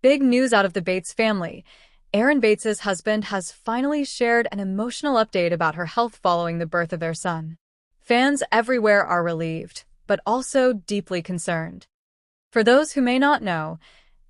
Big news out of the Bates family. Erin Bates' husband has finally shared an emotional update about her health following the birth of their son. Fans everywhere are relieved, but also deeply concerned. For those who may not know,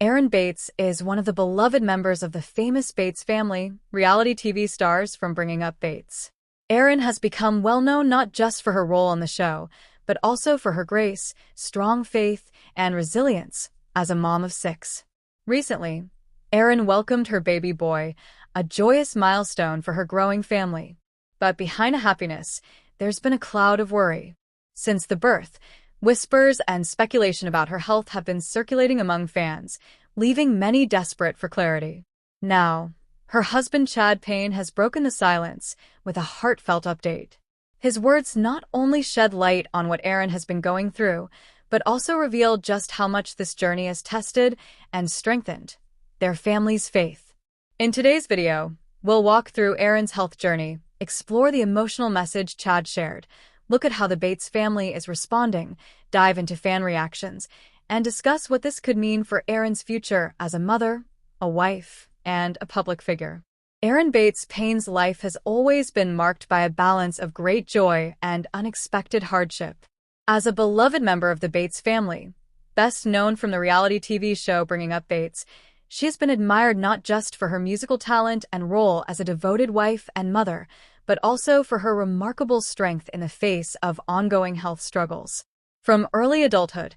Erin Bates is one of the beloved members of the famous Bates family, reality TV stars from Bringing Up Bates. Erin has become well known not just for her role on the show, but also for her grace, strong faith, and resilience as a mom of 6. Recently, Erin welcomed her baby boy, a joyous milestone for her growing family. But behind the happiness, there's been a cloud of worry. Since the birth, whispers and speculation about her health have been circulating among fans, leaving many desperate for clarity. Now, her husband Paine has broken the silence with a heartfelt update. His words not only shed light on what Erin has been going through, but also reveal just how much this journey has tested and strengthened their family's faith. In today's video, we'll walk through Erin's health journey, explore the emotional message Chad shared, look at how the Bates family is responding, dive into fan reactions, and discuss what this could mean for Erin's future as a mother, a wife, and a public figure. Erin Bates Paine's life has always been marked by a balance of great joy and unexpected hardship. As a beloved member of the Bates family, best known from the reality TV show Bringing Up Bates, she has been admired not just for her musical talent and role as a devoted wife and mother, but also for her remarkable strength in the face of ongoing health struggles. From early adulthood,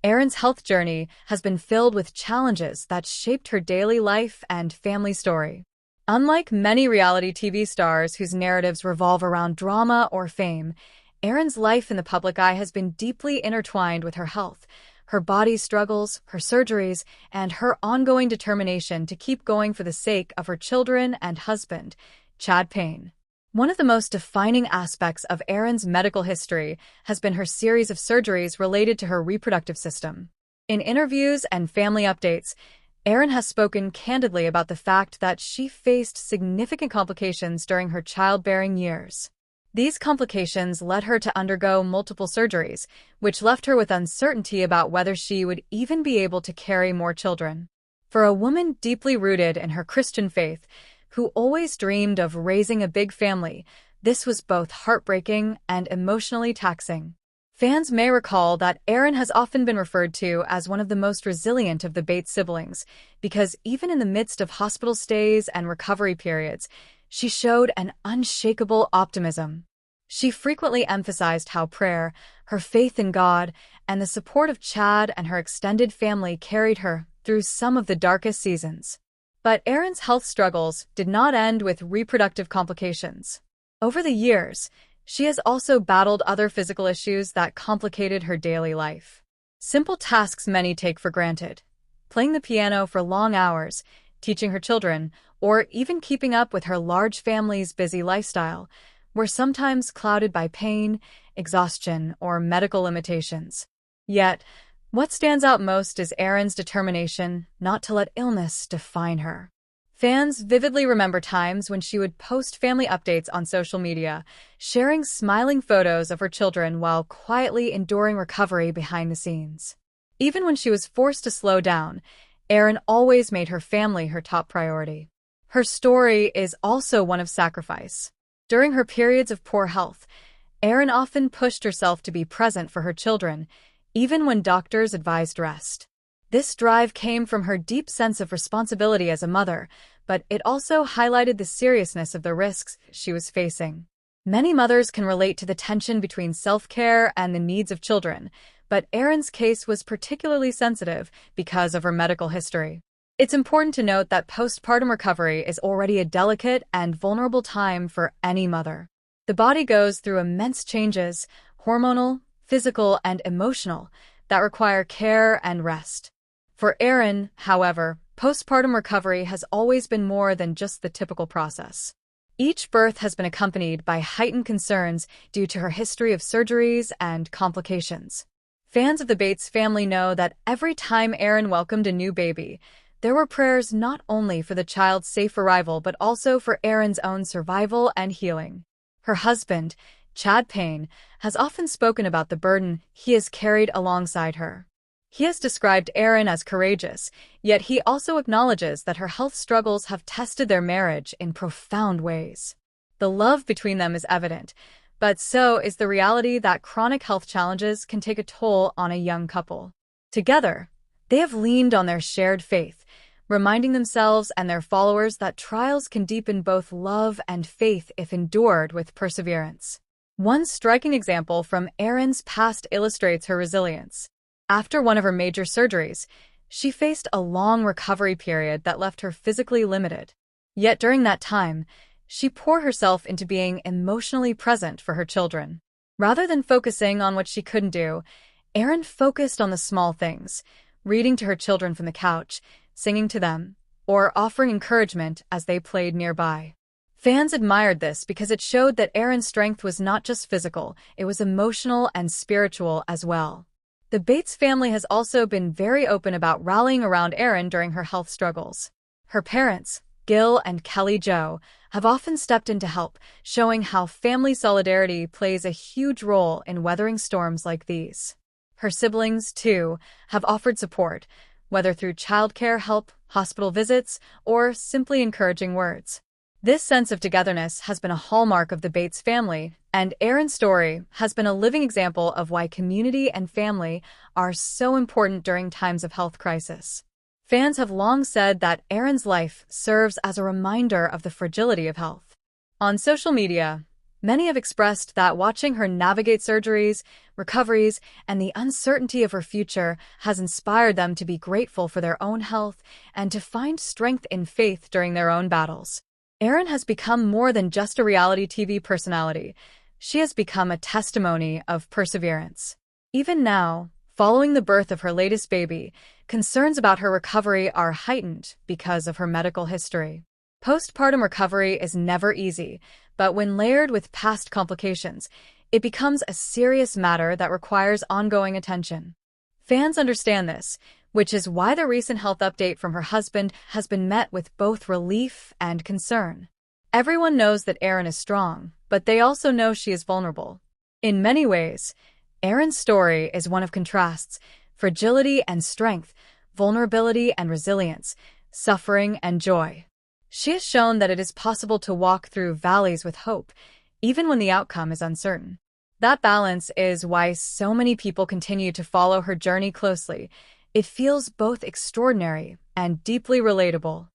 Erin's health journey has been filled with challenges that shaped her daily life and family story. Unlike many reality TV stars whose narratives revolve around drama or fame, Erin's life in the public eye has been deeply intertwined with her health, her body's struggles, her surgeries, and her ongoing determination to keep going for the sake of her children and husband, Chad Paine. One of the most defining aspects of Erin's medical history has been her series of surgeries related to her reproductive system. In interviews and family updates, Erin has spoken candidly about the fact that she faced significant complications during her childbearing years. These complications led her to undergo multiple surgeries, which left her with uncertainty about whether she would even be able to carry more children. For a woman deeply rooted in her Christian faith, who always dreamed of raising a big family, this was both heartbreaking and emotionally taxing. Fans may recall that Erin has often been referred to as one of the most resilient of the Bates siblings, because even in the midst of hospital stays and recovery periods, she showed an unshakable optimism. She frequently emphasized how prayer, her faith in God, and the support of Chad and her extended family carried her through some of the darkest seasons. But Erin's health struggles did not end with reproductive complications. Over the years, she has also battled other physical issues that complicated her daily life. Simple tasks many take for granted, playing the piano for long hours, teaching her children, or even keeping up with her large family's busy lifestyle, were sometimes clouded by pain, exhaustion, or medical limitations. Yet, what stands out most is Erin's determination not to let illness define her. Fans vividly remember times when she would post family updates on social media, sharing smiling photos of her children while quietly enduring recovery behind the scenes. Even when she was forced to slow down, Erin always made her family her top priority. Her story is also one of sacrifice. During her periods of poor health, Erin often pushed herself to be present for her children, even when doctors advised rest. This drive came from her deep sense of responsibility as a mother, but it also highlighted the seriousness of the risks she was facing. Many mothers can relate to the tension between self-care and the needs of children, but Erin's case was particularly sensitive because of her medical history. It's important to note that postpartum recovery is already a delicate and vulnerable time for any mother. The body goes through immense changes, hormonal, physical, and emotional, that require care and rest. For Erin, however, postpartum recovery has always been more than just the typical process. Each birth has been accompanied by heightened concerns due to her history of surgeries and complications. Fans of the Bates family know that every time Erin welcomed a new baby, there were prayers not only for the child's safe arrival but also for Erin's own survival and healing. Her husband, Chad Paine, has often spoken about the burden he has carried alongside her. He has described Erin as courageous, yet he also acknowledges that her health struggles have tested their marriage in profound ways. The love between them is evident, but so is the reality that chronic health challenges can take a toll on a young couple. Together, they have leaned on their shared faith, reminding themselves and their followers that trials can deepen both love and faith if endured with perseverance. One striking example from Erin's past illustrates her resilience. After one of her major surgeries, she faced a long recovery period that left her physically limited. Yet during that time, she poured herself into being emotionally present for her children. Rather than focusing on what she couldn't do, Erin focused on the small things, reading to her children from the couch, singing to them, or offering encouragement as they played nearby. Fans admired this because it showed that Erin's strength was not just physical, it was emotional and spiritual as well. The Bates family has also been very open about rallying around Erin during her health struggles. Her parents, Gil and Kelly Jo, have often stepped in to help, showing how family solidarity plays a huge role in weathering storms like these. Her siblings, too, have offered support, whether through childcare help, hospital visits, or simply encouraging words. This sense of togetherness has been a hallmark of the Bates family, and Erin's story has been a living example of why community and family are so important during times of health crisis. Fans have long said that Erin's life serves as a reminder of the fragility of health. On social media, many have expressed that watching her navigate surgeries, recoveries, and the uncertainty of her future has inspired them to be grateful for their own health and to find strength in faith during their own battles. Erin has become more than just a reality TV personality. She has become a testimony of perseverance. Even now, following the birth of her latest baby, concerns about her recovery are heightened because of her medical history. Postpartum recovery is never easy, but when layered with past complications, it becomes a serious matter that requires ongoing attention. Fans understand this, which is why the recent health update from her husband has been met with both relief and concern. Everyone knows that Erin is strong, but they also know she is vulnerable. In many ways, Erin's story is one of contrasts: fragility and strength, vulnerability and resilience, suffering and joy. She has shown that it is possible to walk through valleys with hope, even when the outcome is uncertain. That balance is why so many people continue to follow her journey closely. It feels both extraordinary and deeply relatable.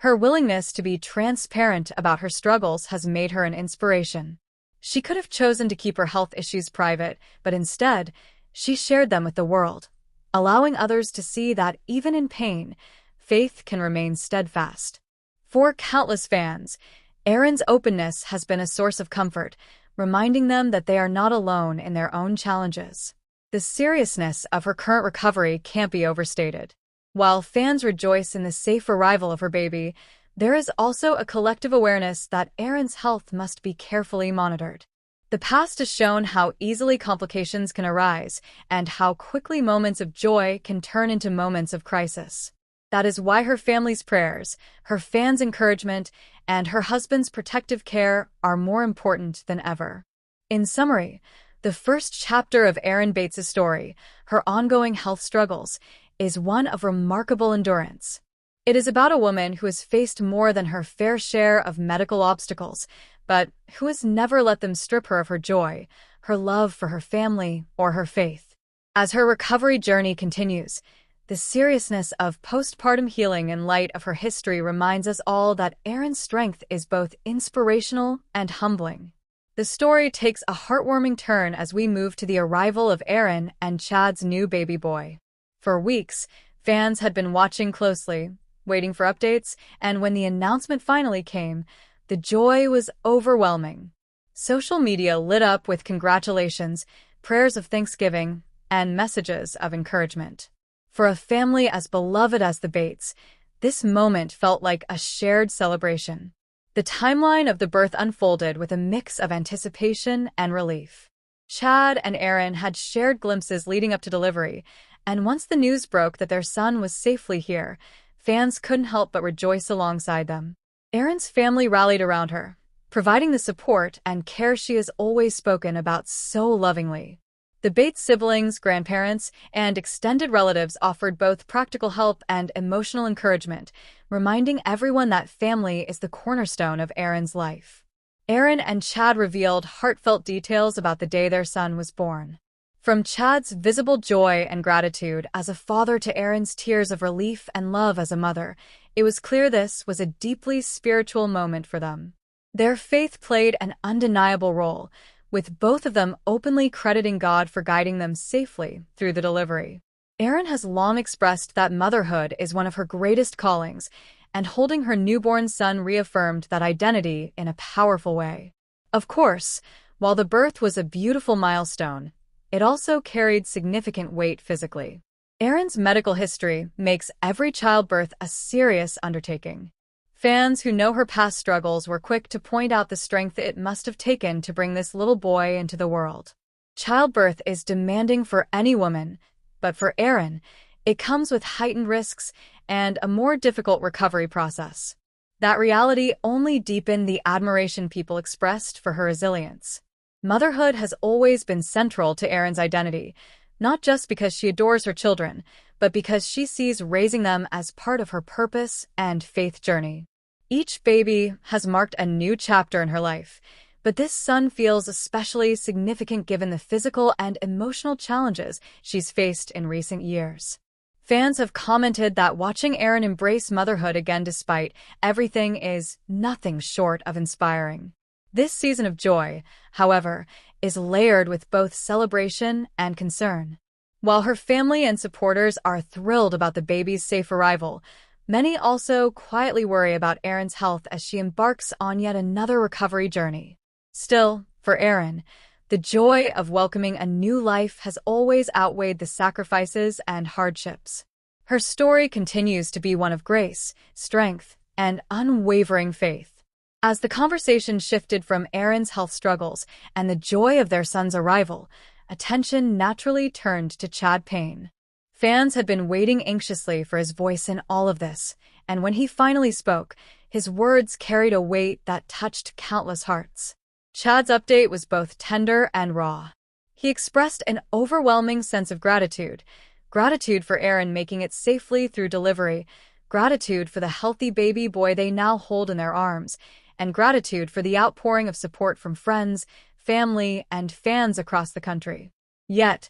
Her willingness to be transparent about her struggles has made her an inspiration. She could have chosen to keep her health issues private, but instead, she shared them with the world, allowing others to see that even in pain, faith can remain steadfast. For countless fans, Erin's openness has been a source of comfort, reminding them that they are not alone in their own challenges. The seriousness of her current recovery can't be overstated. While fans rejoice in the safe arrival of her baby, there is also a collective awareness that Erin's health must be carefully monitored. The past has shown how easily complications can arise and how quickly moments of joy can turn into moments of crisis. That is why her family's prayers, her fans' encouragement, and her husband's protective care are more important than ever. In summary, the first chapter of Erin Bates' story, her ongoing health struggles, is one of remarkable endurance. It is about a woman who has faced more than her fair share of medical obstacles, but who has never let them strip her of her joy, her love for her family, or her faith. As her recovery journey continues, the seriousness of postpartum healing in light of her history reminds us all that Erin's strength is both inspirational and humbling. The story takes a heartwarming turn as we move to the arrival of Erin and Chad's new baby boy. For weeks, fans had been watching closely, waiting for updates, and when the announcement finally came, the joy was overwhelming. Social media lit up with congratulations, prayers of thanksgiving, and messages of encouragement. For a family as beloved as the Bates, this moment felt like a shared celebration. The timeline of the birth unfolded with a mix of anticipation and relief. Chad and Erin had shared glimpses leading up to delivery, and once the news broke that their son was safely here, fans couldn't help but rejoice alongside them. Erin's family rallied around her, providing the support and care she has always spoken about so lovingly. The Bates siblings, grandparents, and extended relatives offered both practical help and emotional encouragement, reminding everyone that family is the cornerstone of Erin's life. Erin and Chad revealed heartfelt details about the day their son was born. From Chad's visible joy and gratitude as a father to Erin's tears of relief and love as a mother, it was clear this was a deeply spiritual moment for them. Their faith played an undeniable role, with both of them openly crediting God for guiding them safely through the delivery. Erin has long expressed that motherhood is one of her greatest callings, and holding her newborn son reaffirmed that identity in a powerful way. Of course, while the birth was a beautiful milestone, it also carried significant weight physically. Erin's medical history makes every childbirth a serious undertaking. Fans who know her past struggles were quick to point out the strength it must have taken to bring this little boy into the world. Childbirth is demanding for any woman, but for Erin, it comes with heightened risks and a more difficult recovery process. That reality only deepened the admiration people expressed for her resilience. Motherhood has always been central to Erin's identity, not just because she adores her children, but because she sees raising them as part of her purpose and faith journey. Each baby has marked a new chapter in her life, but this son feels especially significant given the physical and emotional challenges she's faced in recent years. Fans have commented that watching Erin embrace motherhood again despite everything is nothing short of inspiring. This season of joy, however, is layered with both celebration and concern. While her family and supporters are thrilled about the baby's safe arrival, many also quietly worry about Erin's health as she embarks on yet another recovery journey. Still, for Erin, the joy of welcoming a new life has always outweighed the sacrifices and hardships. Her story continues to be one of grace, strength, and unwavering faith. As the conversation shifted from Erin's health struggles and the joy of their son's arrival, attention naturally turned to Chad Paine. Fans had been waiting anxiously for his voice in all of this, and when he finally spoke, his words carried a weight that touched countless hearts. Chad's update was both tender and raw. He expressed an overwhelming sense of gratitude for Erin making it safely through delivery, gratitude for the healthy baby boy they now hold in their arms, and gratitude for the outpouring of support from friends, family, and fans across the country. Yet,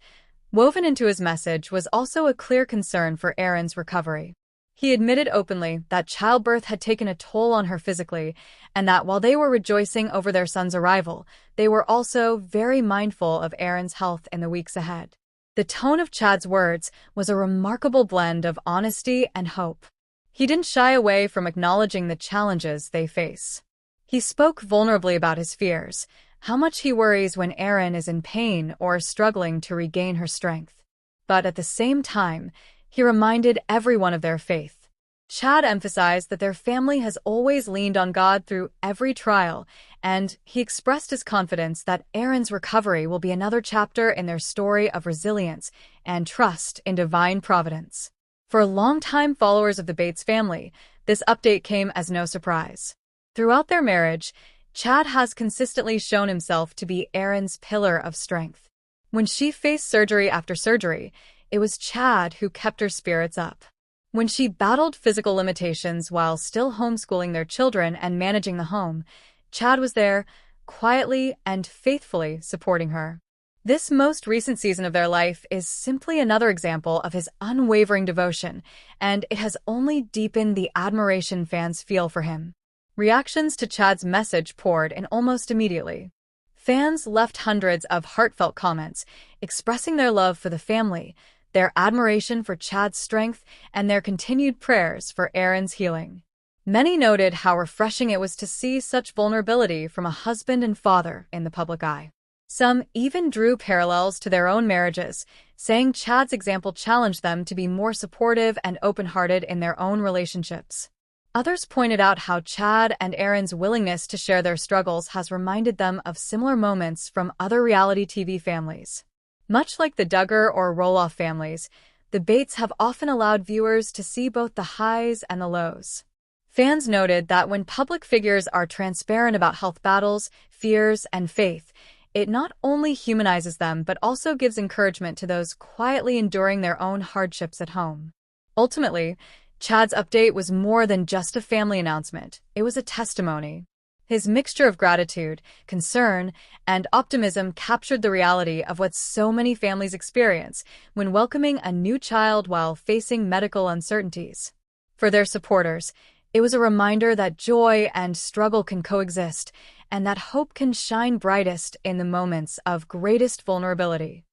woven into his message was also a clear concern for Erin's recovery. He admitted openly that childbirth had taken a toll on her physically, and that while they were rejoicing over their son's arrival, they were also very mindful of Erin's health in the weeks ahead. The tone of Chad's words was a remarkable blend of honesty and hope. He didn't shy away from acknowledging the challenges they face. He spoke vulnerably about his fears, how much he worries when Erin is in pain or struggling to regain her strength. But at the same time, he reminded everyone of their faith. Chad emphasized that their family has always leaned on God through every trial, and he expressed his confidence that Erin's recovery will be another chapter in their story of resilience and trust in divine providence. For longtime followers of the Bates family, this update came as no surprise. Throughout their marriage, Chad has consistently shown himself to be Erin's pillar of strength. When she faced surgery after surgery, it was Chad who kept her spirits up. When she battled physical limitations while still homeschooling their children and managing the home, Chad was there, quietly and faithfully supporting her. This most recent season of their life is simply another example of his unwavering devotion, and it has only deepened the admiration fans feel for him. Reactions to Chad's message poured in almost immediately. Fans left hundreds of heartfelt comments, expressing their love for the family, their admiration for Chad's strength, and their continued prayers for Erin's healing. Many noted how refreshing it was to see such vulnerability from a husband and father in the public eye. Some even drew parallels to their own marriages, saying Chad's example challenged them to be more supportive and open-hearted in their own relationships. Others pointed out how Chad and Erin's willingness to share their struggles has reminded them of similar moments from other reality TV families. Much like the Duggar or Roloff families, the Bates have often allowed viewers to see both the highs and the lows. Fans noted that when public figures are transparent about health battles, fears, and faith, It not only humanizes them but also gives encouragement to those quietly enduring their own hardships at home. Ultimately, Chad's update was more than just a family announcement. It was a testimony. His mixture of gratitude, concern, and optimism captured the reality of what so many families experience when welcoming a new child while facing medical uncertainties. For their supporters, it was a reminder that joy and struggle can coexist, and that hope can shine brightest in the moments of greatest vulnerability.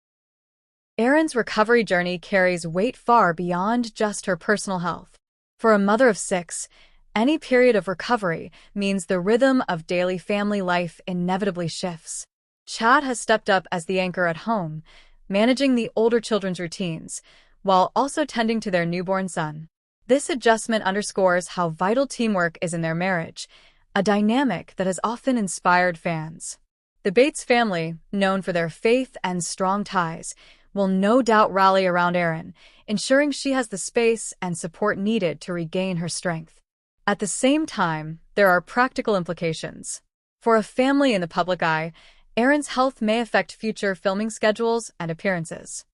Erin's recovery journey carries weight far beyond just her personal health. For a mother of 6, any period of recovery means the rhythm of daily family life inevitably shifts. Chad has stepped up as the anchor at home, managing the older children's routines, while also tending to their newborn son. This adjustment underscores how vital teamwork is in their marriage, a dynamic that has often inspired fans. The Bates family, known for their faith and strong ties, will no doubt rally around Erin, ensuring she has the space and support needed to regain her strength. At the same time, there are practical implications. For a family in the public eye, Erin's health may affect future filming schedules and appearances.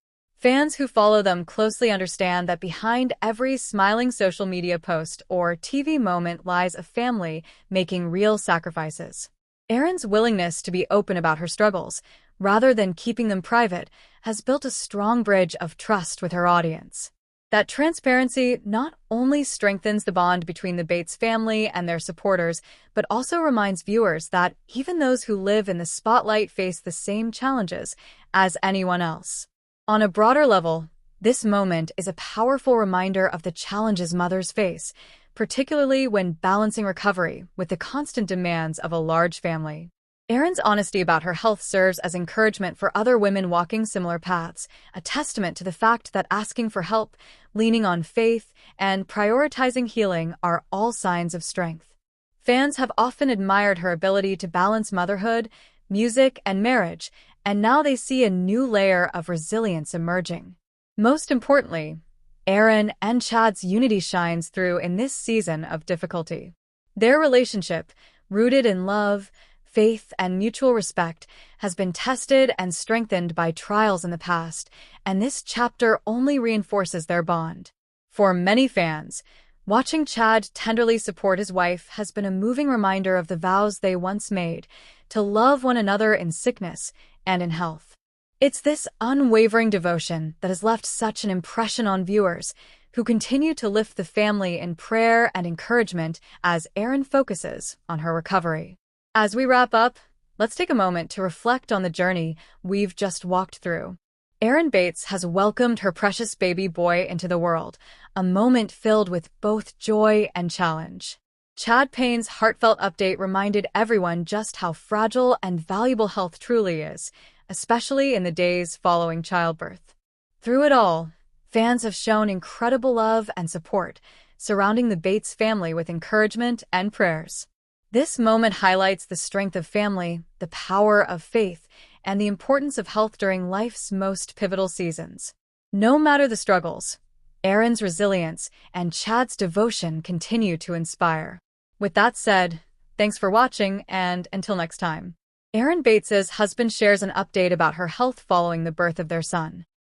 Fans who follow them closely understand that behind every smiling social media post or TV moment lies a family making real sacrifices. Erin's willingness to be open about her struggles, rather than keeping them private, has built a strong bridge of trust with her audience. That transparency not only strengthens the bond between the Bates family and their supporters, but also reminds viewers that even those who live in the spotlight face the same challenges as anyone else. On a broader level, this moment is a powerful reminder of the challenges mothers face, particularly when balancing recovery with the constant demands of a large family. Erin's honesty about her health serves as encouragement for other women walking similar paths, a testament to the fact that asking for help, leaning on faith, and prioritizing healing are all signs of strength. Fans have often admired her ability to balance motherhood, music, and marriage, and now they see a new layer of resilience emerging. Most importantly, Erin and Chad's unity shines through in this season of difficulty. Their relationship, rooted in love, faith, and mutual respect, has been tested and strengthened by trials in the past, and this chapter only reinforces their bond. For many fans, watching Chad tenderly support his wife has been a moving reminder of the vows they once made to love one another in sickness and in health. It's this unwavering devotion that has left such an impression on viewers, who continue to lift the family in prayer and encouragement as Erin focuses on her recovery. As we wrap up, let's take a moment to reflect on the journey we've just walked through. Erin Bates has welcomed her precious baby boy into the world, a moment filled with both joy and challenge. Chad Paine's heartfelt update reminded everyone just how fragile and valuable health truly is, especially in the days following childbirth. Through it all, fans have shown incredible love and support, surrounding the Bates family with encouragement and prayers. This moment highlights the strength of family, the power of faith, and the importance of health during life's most pivotal seasons. No matter the struggles, Erin's resilience and Chad's devotion continue to inspire. With that said, thanks for watching, and until next time. Erin Bates's husband shares an update about her health following the birth of their son.